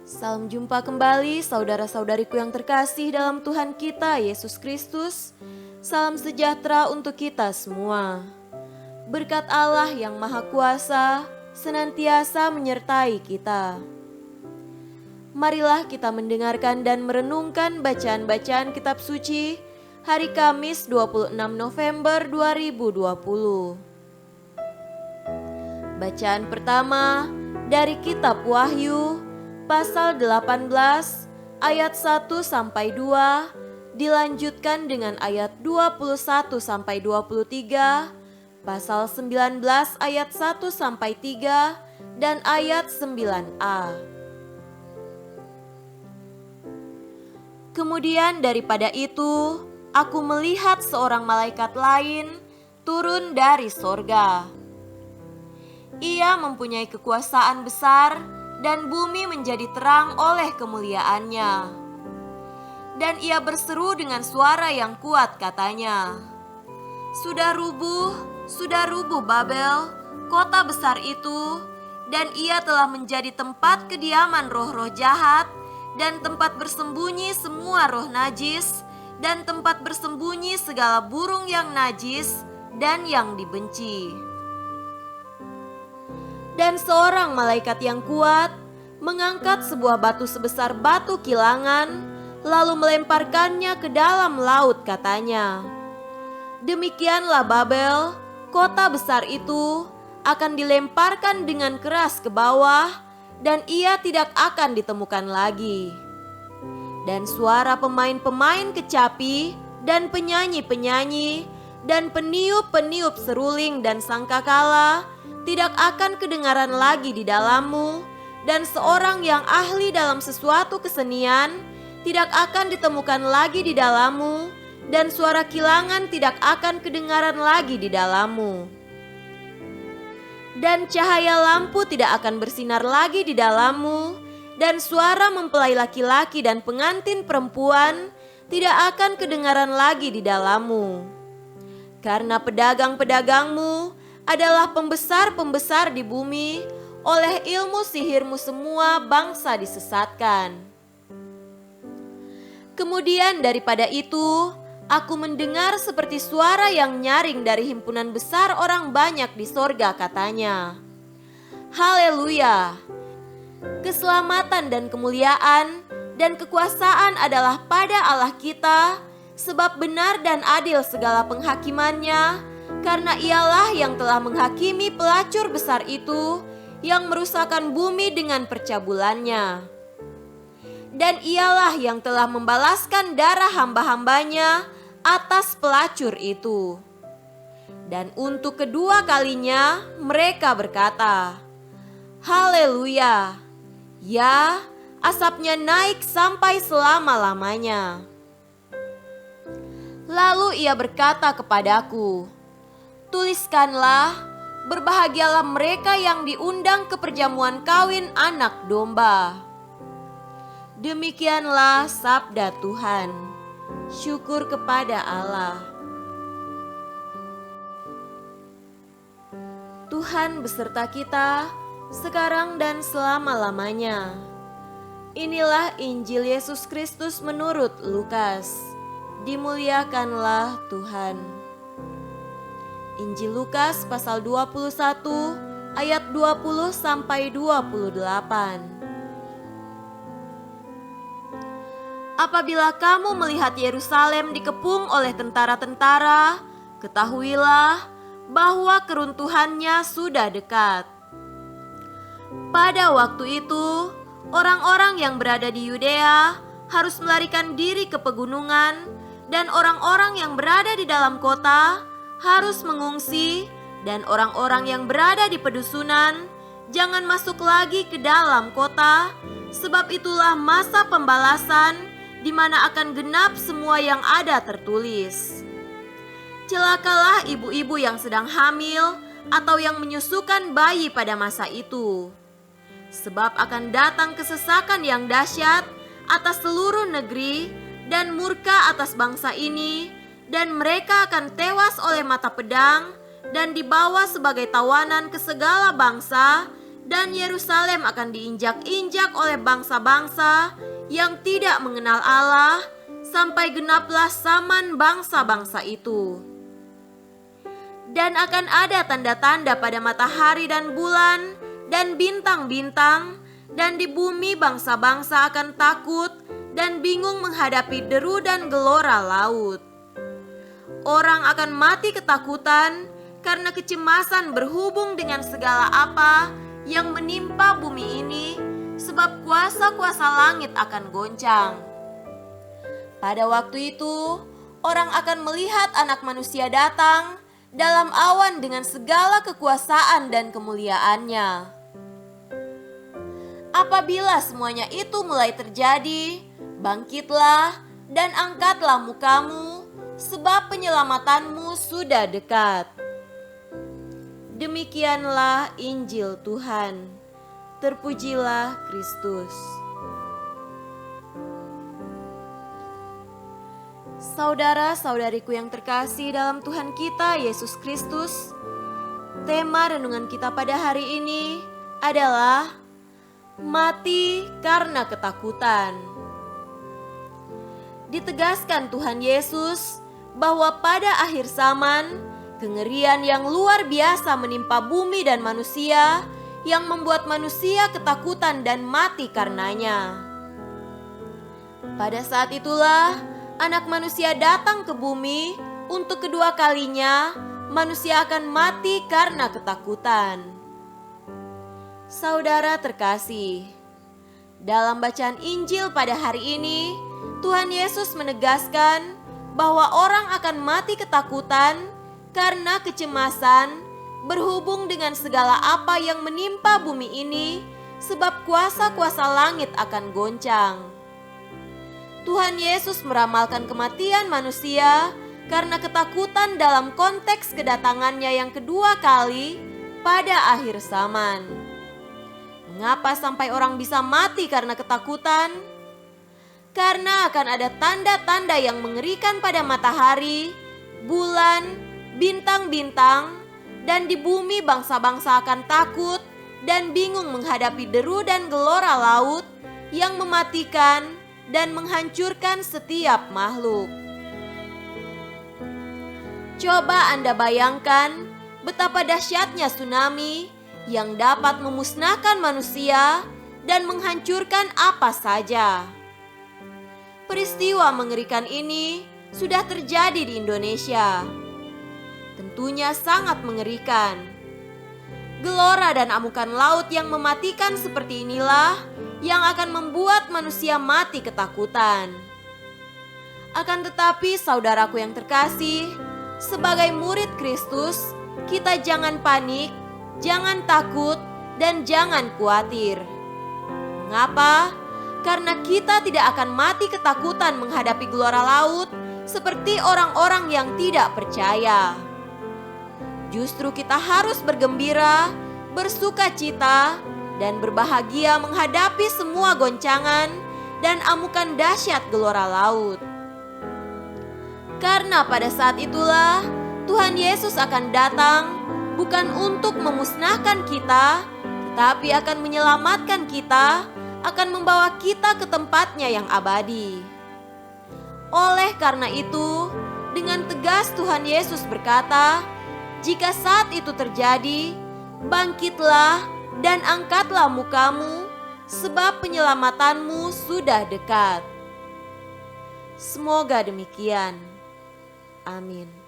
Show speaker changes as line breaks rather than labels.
Salam jumpa kembali saudara-saudariku yang terkasih dalam Tuhan kita Yesus Kristus. Salam sejahtera untuk kita semua. Berkat Allah yang Maha Kuasa senantiasa menyertai kita. Marilah kita mendengarkan dan merenungkan bacaan-bacaan kitab suci hari Kamis 26 November 2020. Bacaan pertama dari kitab Wahyu pasal 18 ayat 1 sampai 2, dilanjutkan dengan ayat 21 sampai 23, pasal 19 ayat 1 sampai 3 dan ayat 9a. Kemudian daripada itu, aku melihat seorang malaikat lain turun dari sorga. Ia mempunyai kekuasaan besar dan bumi menjadi terang oleh kemuliaannya. Dan ia berseru dengan suara yang kuat katanya, sudah rubuh Babel, kota besar itu, dan ia telah menjadi tempat kediaman roh-roh jahat, dan tempat bersembunyi semua roh najis, dan tempat bersembunyi segala burung yang najis dan yang dibenci. Dan seorang malaikat yang kuat mengangkat sebuah batu sebesar batu kilangan, lalu melemparkannya ke dalam laut katanya, demikianlah Babel, kota besar itu, akan dilemparkan dengan keras ke bawah, dan ia tidak akan ditemukan lagi. Dan suara pemain-pemain kecapi, dan penyanyi-penyanyi, dan peniup-peniup seruling dan sangkakala tidak akan kedengaran lagi di dalammu, dan seorang yang ahli dalam sesuatu kesenian tidak akan ditemukan lagi di dalammu, dan suara kilangan tidak akan kedengaran lagi di dalammu. Dan cahaya lampu tidak akan bersinar lagi di dalammu, dan suara mempelai laki-laki dan pengantin perempuan tidak akan kedengaran lagi di dalammu. Karena pedagang-pedagangmu adalah pembesar-pembesar di bumi, oleh ilmu sihirmu semua bangsa disesatkan. Kemudian daripada itu, aku mendengar seperti suara yang nyaring dari himpunan besar orang banyak di sorga katanya, haleluya! Keselamatan dan kemuliaan dan kekuasaan adalah pada Allah kita, sebab benar dan adil segala penghakimannya, karena ialah yang telah menghakimi pelacur besar itu, yang merusakkan bumi dengan percabulannya. Dan ialah yang telah membalaskan darah hamba-hambanya atas pelacur itu. Dan untuk kedua kalinya mereka berkata, haleluya! Ya, asapnya naik sampai selama-lamanya. Lalu ia berkata kepadaku, tuliskanlah, berbahagialah mereka yang diundang ke perjamuan kawin anak domba. Demikianlah sabda Tuhan. Syukur kepada Allah. Tuhan beserta kita sekarang dan selama-lamanya. Inilah Injil Yesus Kristus menurut Lukas. Dimuliakanlah Tuhan. Injil Lukas pasal 21 ayat 20 sampai 28. Apabila kamu melihat Yerusalem dikepung oleh tentara-tentara, ketahuilah bahwa keruntuhannya sudah dekat. Pada waktu itu, orang-orang yang berada di Yudea harus melarikan diri ke pegunungan, dan orang-orang yang berada di dalam kota harus mengungsi, dan orang-orang yang berada di pedusunan jangan masuk lagi ke dalam kota, sebab itulah masa pembalasan di mana akan genap semua yang ada tertulis. Celakalah ibu-ibu yang sedang hamil atau yang menyusukan bayi pada masa itu, sebab akan datang kesesakan yang dahsyat atas seluruh negeri dan murka atas bangsa ini, dan mereka akan tewas oleh mata pedang dan dibawa sebagai tawanan ke segala bangsa dan Yerusalem akan diinjak-injak oleh bangsa-bangsa yang tidak mengenal Allah, sampai genaplah zaman bangsa-bangsa itu. Dan akan ada tanda-tanda pada matahari dan bulan dan bintang-bintang, dan di bumi bangsa-bangsa akan takut dan bingung menghadapi deru dan gelora laut. Orang akan mati ketakutan karena kecemasan berhubung dengan segala apa yang menimpa bumi ini, sebab kuasa-kuasa langit akan goncang. Pada waktu itu, orang akan melihat Anak Manusia datang dalam awan dengan segala kekuasaan dan kemuliaannya. Apabila semuanya itu mulai terjadi, bangkitlah dan angkatlah mukamu, sebab penyelamatanmu sudah dekat. Demikianlah Injil Tuhan. Terpujilah Kristus. Saudara-saudariku yang terkasih dalam Tuhan kita Yesus Kristus, tema renungan kita pada hari ini adalah mati karena ketakutan. Ditegaskan Tuhan Yesus bahwa pada akhir zaman, kengerian yang luar biasa menimpa bumi dan manusia, yang membuat manusia ketakutan dan mati karenanya. Pada saat itulah Anak Manusia datang ke bumi. Untuk kedua kalinya manusia akan mati karena ketakutan. Saudara terkasih, dalam bacaan Injil pada hari ini, Tuhan Yesus menegaskan bahwa orang akan mati ketakutan karena kecemasan berhubung dengan segala apa yang menimpa bumi ini, sebab kuasa-kuasa langit akan goncang. Tuhan Yesus meramalkan kematian manusia karena ketakutan dalam konteks kedatangannya yang kedua kali pada akhir zaman. Mengapa sampai orang bisa mati karena ketakutan? Karena akan ada tanda-tanda yang mengerikan pada matahari, bulan, bintang-bintang, dan di bumi bangsa-bangsa akan takut dan bingung menghadapi deru dan gelora laut yang mematikan dan menghancurkan setiap makhluk. Coba Anda bayangkan betapa dahsyatnya tsunami yang dapat memusnahkan manusia dan menghancurkan apa saja. Peristiwa mengerikan ini sudah terjadi di Indonesia. Tentunya sangat mengerikan. Gelora dan amukan laut yang mematikan seperti inilah yang akan membuat manusia mati ketakutan. Akan tetapi saudaraku yang terkasih, sebagai murid Kristus, kita jangan panik, jangan takut, dan jangan khawatir. Mengapa? Karena kita tidak akan mati ketakutan menghadapi gelora laut seperti orang-orang yang tidak percaya. Justru kita harus bergembira, bersukacita, dan berbahagia menghadapi semua goncangan dan amukan dahsyat gelora laut. Karena pada saat itulah Tuhan Yesus akan datang bukan untuk memusnahkan kita, tetapi akan menyelamatkan kita, akan membawa kita ke tempatnya yang abadi. Oleh karena itu, dengan tegas Tuhan Yesus berkata, jika saat itu terjadi, bangkitlah dan angkatlah mukamu, sebab penyelamatanmu sudah dekat. Semoga demikian. Amin.